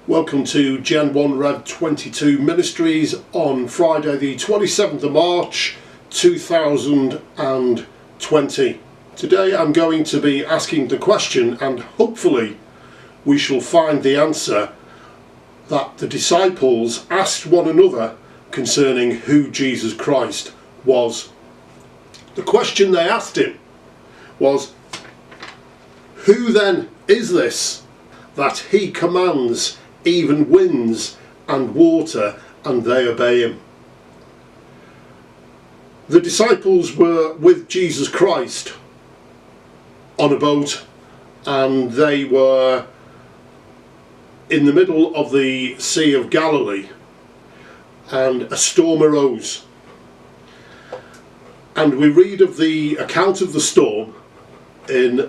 Welcome to Gen 1 Rev 22 Ministries on Friday the 27th of March 2020. Today I'm going to be asking the question, and hopefully we shall find the answer, that the disciples asked one another concerning who Jesus Christ was. The question they asked him was, "Who then is this that he commands even winds and water, and they obey him?" The disciples were with Jesus Christ on a boat, and they were in the middle of the Sea of Galilee, and a storm arose. And we read of the account of the storm in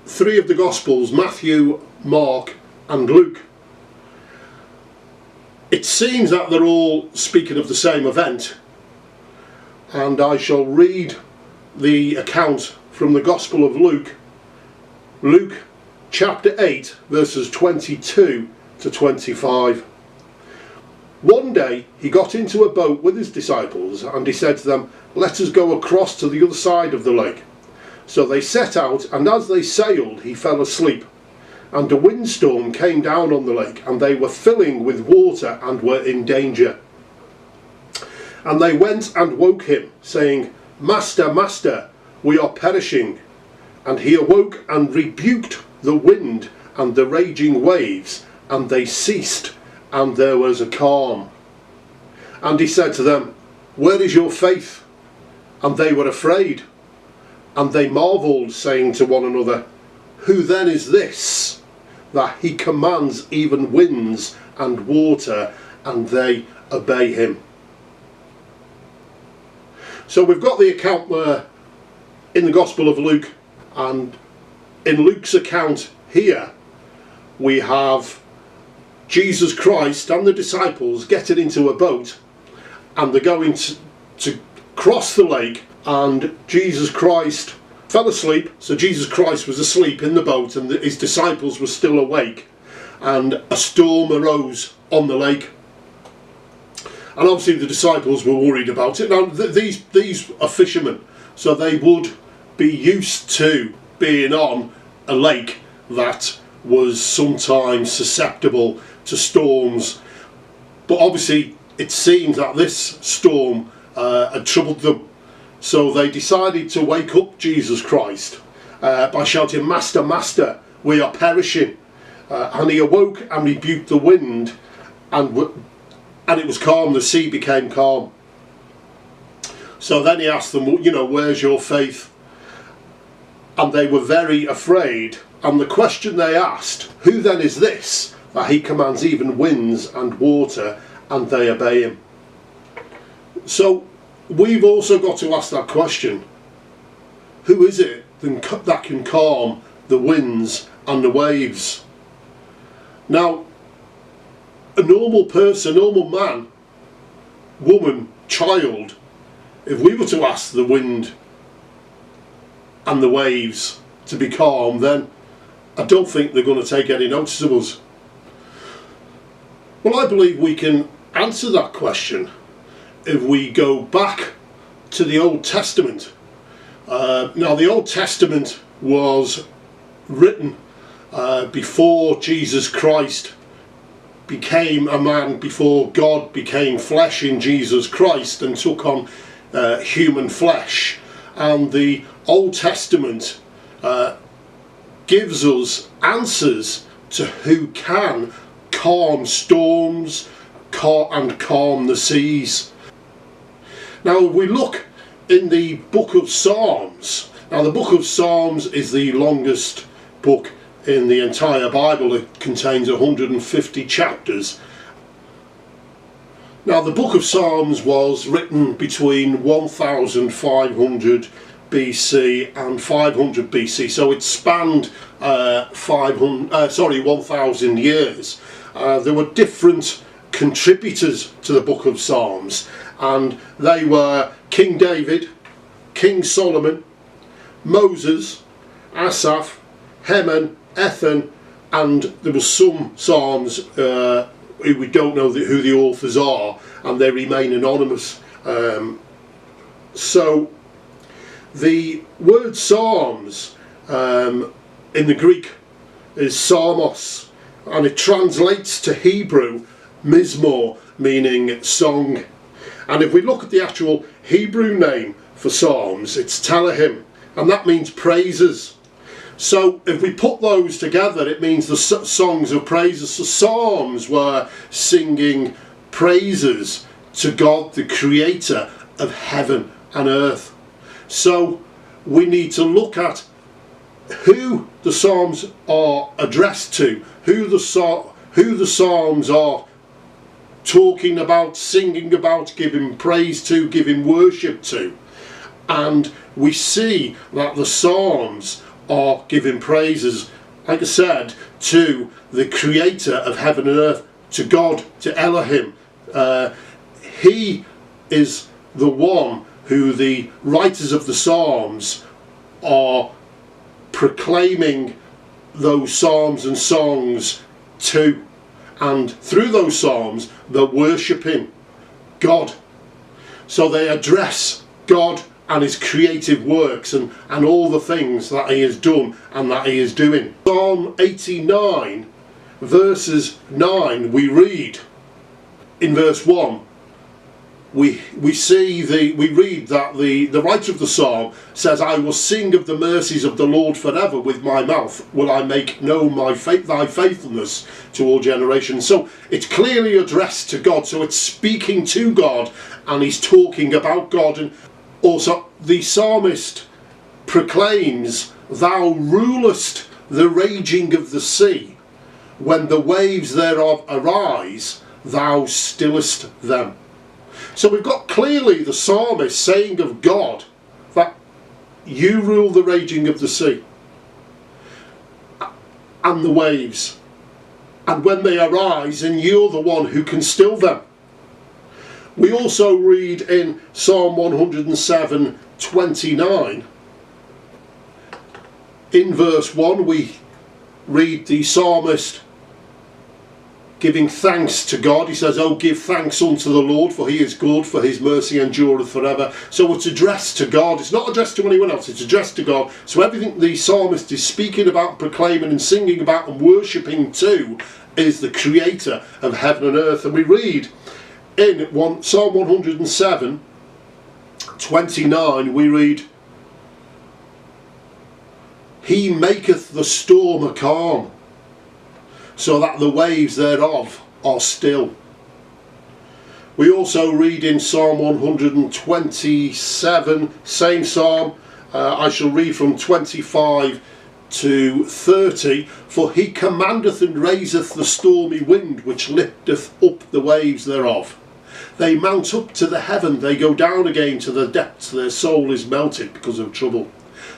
three of the Gospels, Matthew, Mark and Luke. It seems that they're all speaking of the same event, and I shall read the account from the Gospel of Luke, Luke chapter 8 verses 22 to 25. One day he got into a boat with his disciples, and he said to them, "Let us go across to the other side of the lake." So they set out, and as they sailed he fell asleep. And a windstorm came down on the lake, and they were filling with water and were in danger. And they went and woke him, saying, "Master, Master, we are perishing." And he awoke and rebuked the wind and the raging waves, and they ceased, and there was a calm. And he said to them, "Where is your faith?" And they were afraid. And they marvelled, saying to one another, "Who then is this, that he commands even winds and water, and they obey him?" So we've got the account there in the Gospel of Luke, and in Luke's account here we have Jesus Christ and the disciples getting into a boat, and they're going to cross the lake, and Jesus Christ fell asleep. So Jesus Christ was asleep in the boat, and his disciples were still awake, and a storm arose on the lake, and obviously the disciples were worried about it. Now these are fishermen, so they would be used to being on a lake that was sometimes susceptible to storms, but obviously it seems that this storm had troubled them. So they decided to wake up Jesus Christ by shouting, "Master, Master, we are perishing." And he awoke and rebuked the wind, and it was calm. The sea became calm. So then he asked them, "Where's your faith?" And they were very afraid. And the question they asked, "Who then is this, that he commands even winds and water, and they obey him?" So we've also got to ask that question. Who is it that can calm the winds and the waves? Now, a normal person, normal man, woman, child, if we were to ask the wind and the waves to be calm, then I don't think they're going to take any notice of us. Well, I believe we can answer that question if we go back to the Old Testament. Now the Old Testament was written before Jesus Christ became a man, before God became flesh in Jesus Christ and took on human flesh. And the Old Testament gives us answers to who can calm storms and calm the seas. Now if we look in the book of Psalms, now the book of Psalms is the longest book in the entire Bible. It contains 150 chapters. Now the book of Psalms was written between 1500 BC and 500 BC, so it spanned 1000 years. There were different contributors to the book of Psalms, and they were King David, King Solomon, Moses, Asaph, Heman, Ethan, and there were some psalms we don't know who the authors are, and they remain anonymous. So the word psalms in the Greek is psalmos, and it translates to Hebrew mizmor, meaning song. And if we look at the actual Hebrew name for psalms, it's telahim, and that means praises. So if we put those together, it means the songs of praises. So psalms were singing praises to God, the creator of heaven and earth. So we need to look at who the psalms are addressed to, who the psalms are talking about, singing about, giving praise to, giving worship to. And we see that the psalms are giving praises, like I said, to the creator of heaven and earth, to God, to Elohim. He is the one who the writers of the psalms are proclaiming those psalms and songs to, and through those psalms they're worshipping God. So they address God and his creative works and all the things that he has done and that he is doing. Psalm 89 verses 9, we read in verse 1, we read that the writer of the psalm says, I will sing of the mercies of the Lord forever, with my mouth will I make known thy faithfulness to all generations. So it's clearly addressed to God, so it's speaking to God, and he's talking about God. And also the psalmist proclaims, thou rulest the raging of the sea, when the waves thereof arise, thou stillest them. So we've got clearly the psalmist saying of God that you rule the raging of the sea and the waves, and when they arise, and you're the one who can still them. We also read in Psalm 107:29, in verse 1, we read the psalmist giving thanks to God. He says, oh, give thanks unto the Lord, for he is good, for his mercy endureth forever. So it's addressed to God. It's not addressed to anyone else, it's addressed to God. So everything the psalmist is speaking about, proclaiming and singing about and worshipping to is the creator of heaven and earth. And we read in Psalm 107:29, we read, he maketh the storm a calm, so that the waves thereof are still. We also read in Psalm 127, same psalm, I shall read from 25 to 30, for he commandeth and raiseth the stormy wind, which lifteth up the waves thereof. They mount up to the heaven, they go down again to the depths, their soul is melted because of trouble.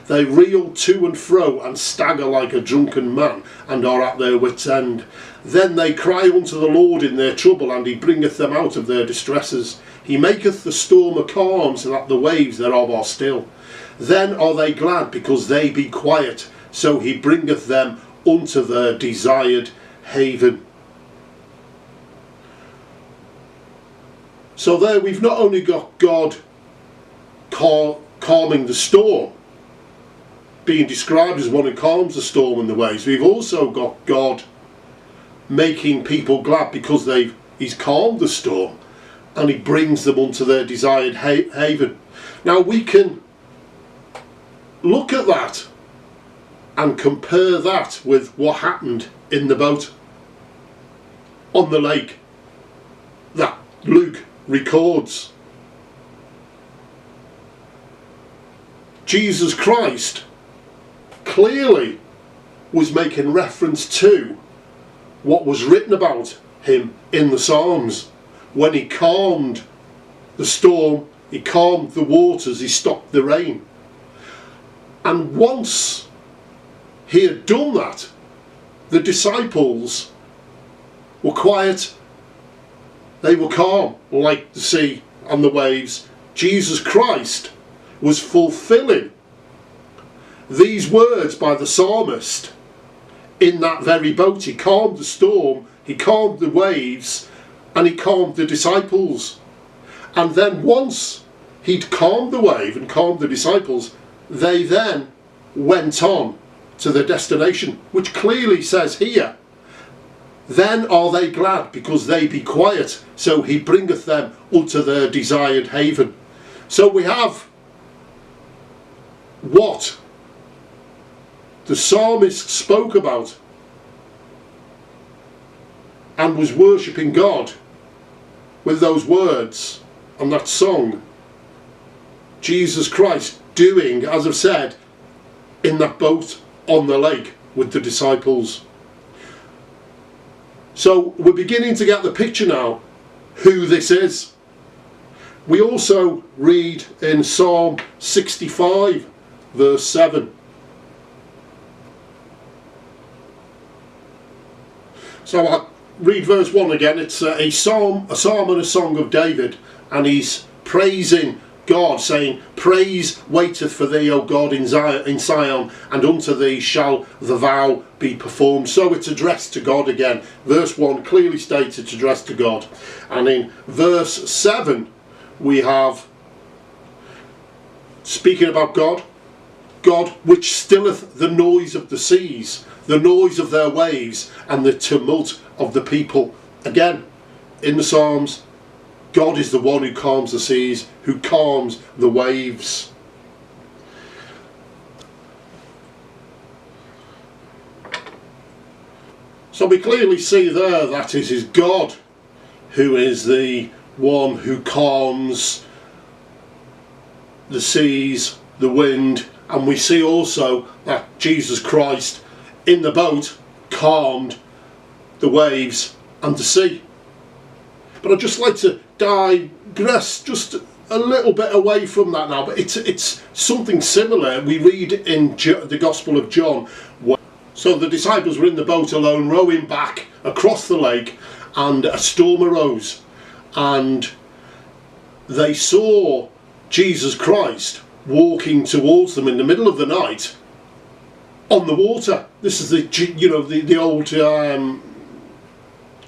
They reel to and fro and stagger like a drunken man, and are at their wits' end. Then they cry unto the Lord in their trouble, and he bringeth them out of their distresses. He maketh the storm a calm, so that the waves thereof are still. Then are they glad, because they be quiet, so he bringeth them unto their desired haven. So there we've not only got God calming the storm, being described as one who calms the storm and the waves, we've also got God making people glad because he's calmed the storm and he brings them unto their desired haven. Now we can look at that and compare that with what happened in the boat on the lake that Luke records. Jesus Christ clearly was making reference to what was written about him in the Psalms. When he calmed the storm, he calmed the waters, he stopped the rain. And once he had done that, the disciples were quiet, they were calm like the sea and the waves. Jesus Christ was fulfilling these words by the psalmist in that very boat. He calmed the storm, he calmed the waves, and he calmed the disciples. And then once he'd calmed the wave and calmed the disciples, they then went on to their destination, which clearly says here, then are they glad, because they be quiet, so he bringeth them unto their desired haven. So we have what the psalmist spoke about and was worshipping God with those words and that song. Jesus Christ doing, as I've said, in that boat on the lake with the disciples. So we're beginning to get the picture now who this is. We also read in Psalm 65 verse 7. So I'll read verse 1 again. It's a psalm and a song of David, and he's praising God, saying, praise waiteth for thee, O God, in Zion, and unto thee shall the vow be performed. So it's addressed to God again. Verse 1 clearly states it's addressed to God. And in verse 7 we have, speaking about God, God which stilleth the noise of the seas, the noise of their waves, and the tumult of the people. Again, in the Psalms, God is the one who calms the seas, who calms the waves. So we clearly see there that it is God who is the one who calms the seas, the wind, and we see also that Jesus Christ in the boat calmed the waves and the sea. But I'd just like to digress just a little bit away from that now, but it's something similar we read in the Gospel of John. So the disciples were in the boat alone, rowing back across the lake, and a storm arose, and they saw Jesus Christ walking towards them in the middle of the night on the water. This is the old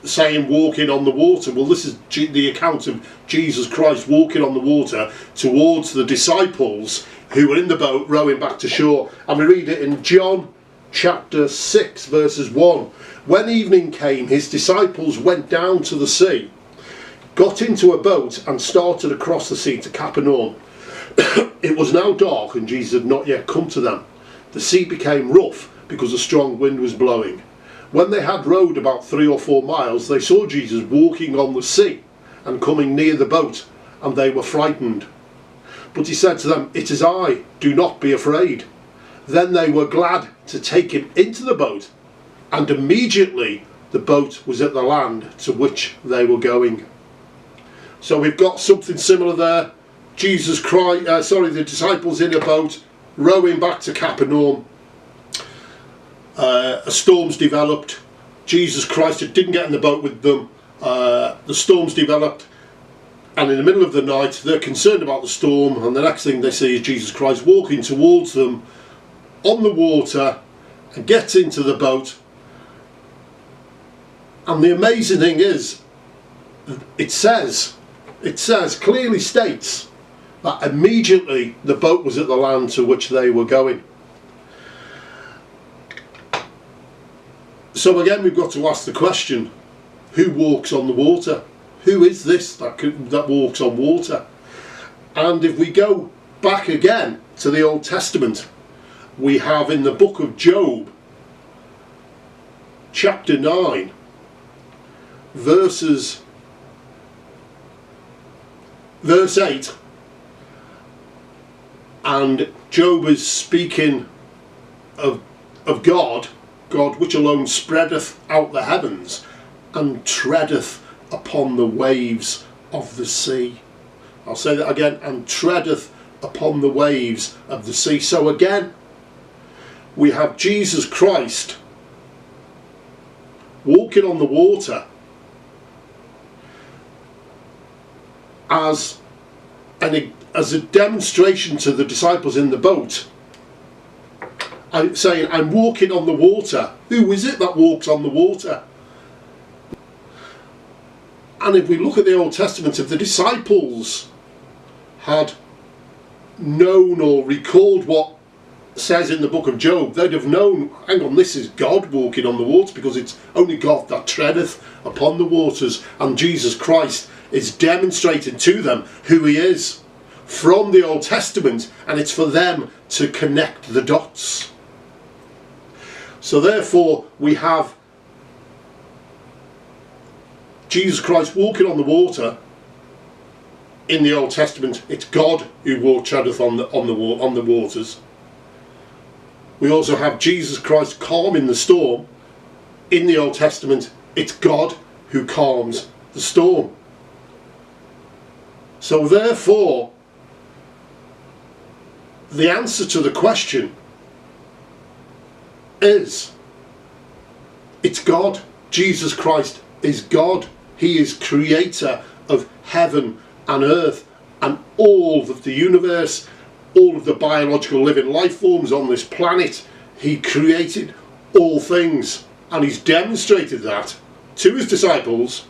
saying, walking on the water. Well, this is the account of Jesus Christ walking on the water towards the disciples who were in the boat rowing back to shore. And we read it in John chapter 6 verses 1. When evening came, his disciples went down to the sea, got into a boat, and started across the sea to Capernaum. It was now dark, and Jesus had not yet come to them. The sea became rough because a strong wind was blowing. When they had rowed about 3 or 4 miles, they saw Jesus walking on the sea and coming near the boat, and they were frightened. But he said to them, "It is I, do not be afraid." Then they were glad to take him into the boat, and immediately the boat was at the land to which they were going. So we've got something similar there. The disciples in a boat rowing back to Capernaum. A storm's developed. Jesus Christ didn't get in the boat with them. The storm's developed, and in the middle of the night they're concerned about the storm, and the next thing they see is Jesus Christ walking towards them on the water and gets into the boat. And the amazing thing is, it clearly states that immediately the boat was at the land to which they were going. So again, we've got to ask the question, who walks on the water? Who is this that walks on water? And if we go back again to the Old Testament, we have in the book of Job, chapter 9, verse 8, and Job is speaking of God which alone spreadeth out the heavens and treadeth upon the waves of the sea. I'll say that again, and treadeth upon the waves of the sea. So again, we have Jesus Christ walking on the water as a demonstration to the disciples in the boat saying, I'm walking on the water. Who is it that walks on the water? And if we look at the Old Testament, if the disciples had known or recalled what says in the book of Job, they'd have known, hang on, this is God walking on the water, because it's only God that treadeth upon the waters, and Jesus Christ is demonstrating to them who he is from the Old Testament, and it's for them to connect the dots. So therefore we have Jesus Christ walking on the water. In the Old Testament, it's God who treadeth on the waters. We also have Jesus Christ calming the storm. In the Old Testament, it's God who calms the storm. So therefore, the answer to the question is, it's God. Jesus Christ is God. He is creator of heaven and earth and all of the universe, all of the biological living life forms on this planet. He created all things, and he's demonstrated that to his disciples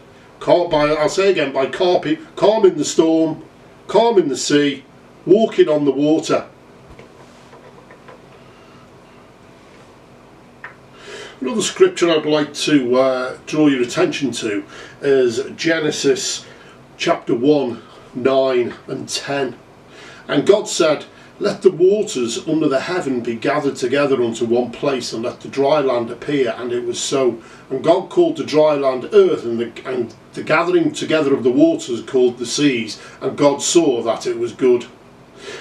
I'll say again, by calming the storm, calming the sea, walking on the water. Another scripture I'd like to draw your attention to is Genesis chapter 1, 9 and 10. And God said, let the waters under the heaven be gathered together unto one place, and let the dry land appear. And it was so. And God called the dry land earth, and the gathering together of the waters called the seas. And God saw that it was good.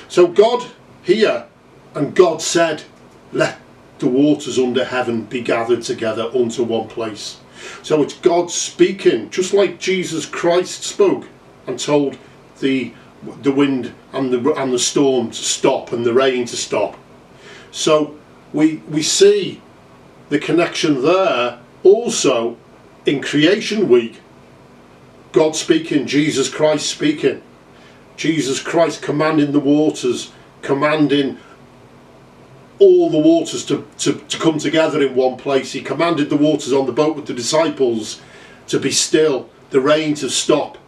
So God here, and God said, let the waters under heaven be gathered together unto one place. So it's God speaking, just like Jesus Christ spoke and told the wind and the storm to stop and the rain to stop. So we see the connection there. Also in creation week, God speaking, Jesus Christ speaking, Jesus Christ commanding the waters, commanding all the waters to come together in one place. He commanded the waters on the boat with the disciples to be still, the rain to stop.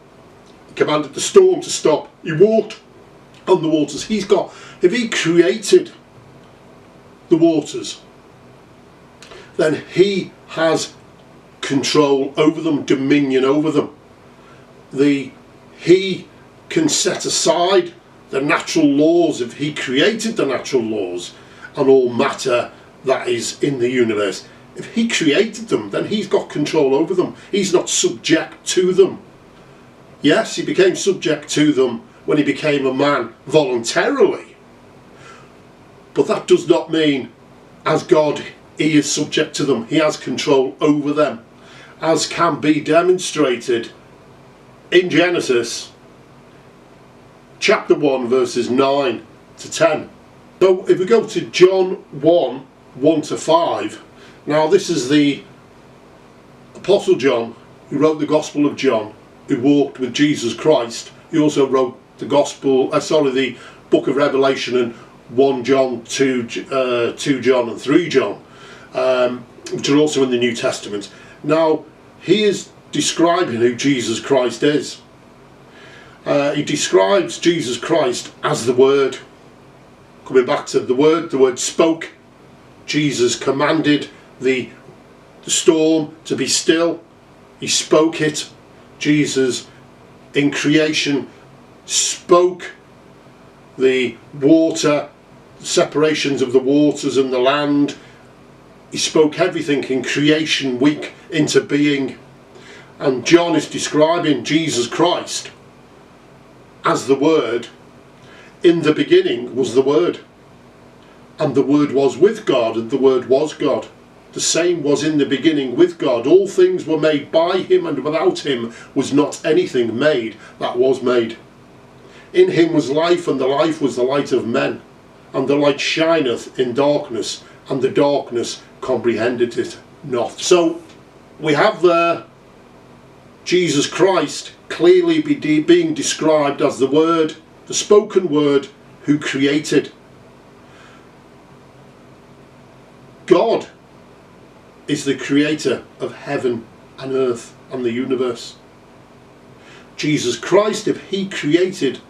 He commanded the storm to stop. He walked on the waters. If he created the waters, then he has control over them, dominion over them. He can set aside the natural laws if he created the natural laws and all matter that is in the universe. If he created them, then he's got control over them. He's not subject to them. Yes, he became subject to them when he became a man voluntarily, but that does not mean as God he is subject to them. He has control over them, as can be demonstrated in Genesis chapter 1 verses 9 to 10. So if we go to John 1, 1 to 5, now this is the Apostle John who wrote the Gospel of John, who walked with Jesus Christ. He also wrote the the book of Revelation and 1 John, 2 John and 3 John, which are also in the New Testament. Now he is describing who Jesus Christ is. He describes Jesus Christ as the Word. Coming back to the Word spoke. Jesus commanded the storm to be still. He spoke it. Jesus in creation spoke the water, the separations of the waters and the land. He spoke everything in creation week into being. And John is describing Jesus Christ as the Word. In the beginning was the Word, and the Word was with God, and the Word was God. The same was in the beginning with God. All things were made by him, and without him was not anything made that was made. In him was life, and the life was the light of men. And the light shineth in darkness, and the darkness comprehended it not. So we have there Jesus Christ clearly being described as the Word, the spoken Word, who created. God is the creator of heaven and earth and the universe. Jesus Christ, if he created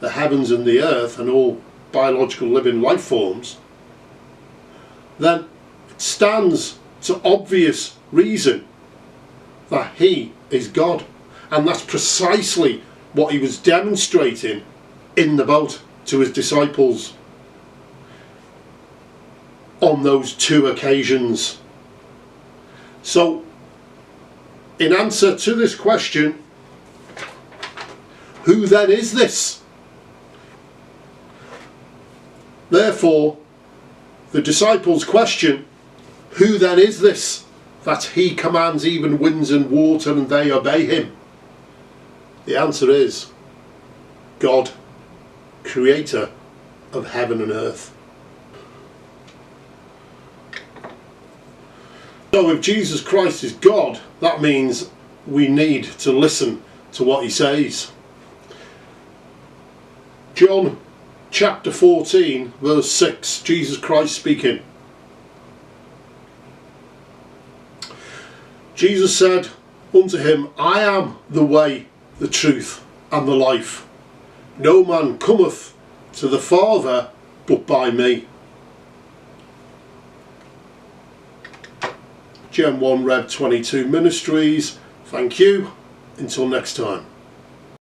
the heavens and the earth and all biological living life forms, then it stands to obvious reason that he is God. And that's precisely what he was demonstrating in the boat to his disciples on those two occasions. So, in answer to this question, who then is this? Therefore, the disciples question, who then is this that he commands even winds and water and they obey him? The answer is God, creator of heaven and earth. So if Jesus Christ is God, that means we need to listen to what he says. John chapter 14 verse 6, Jesus Christ speaking. Jesus said unto him, I am the way, the truth, and the life. No man cometh to the Father but by me. Gen 1 Rev 22 Ministries. Thank you. Until next time.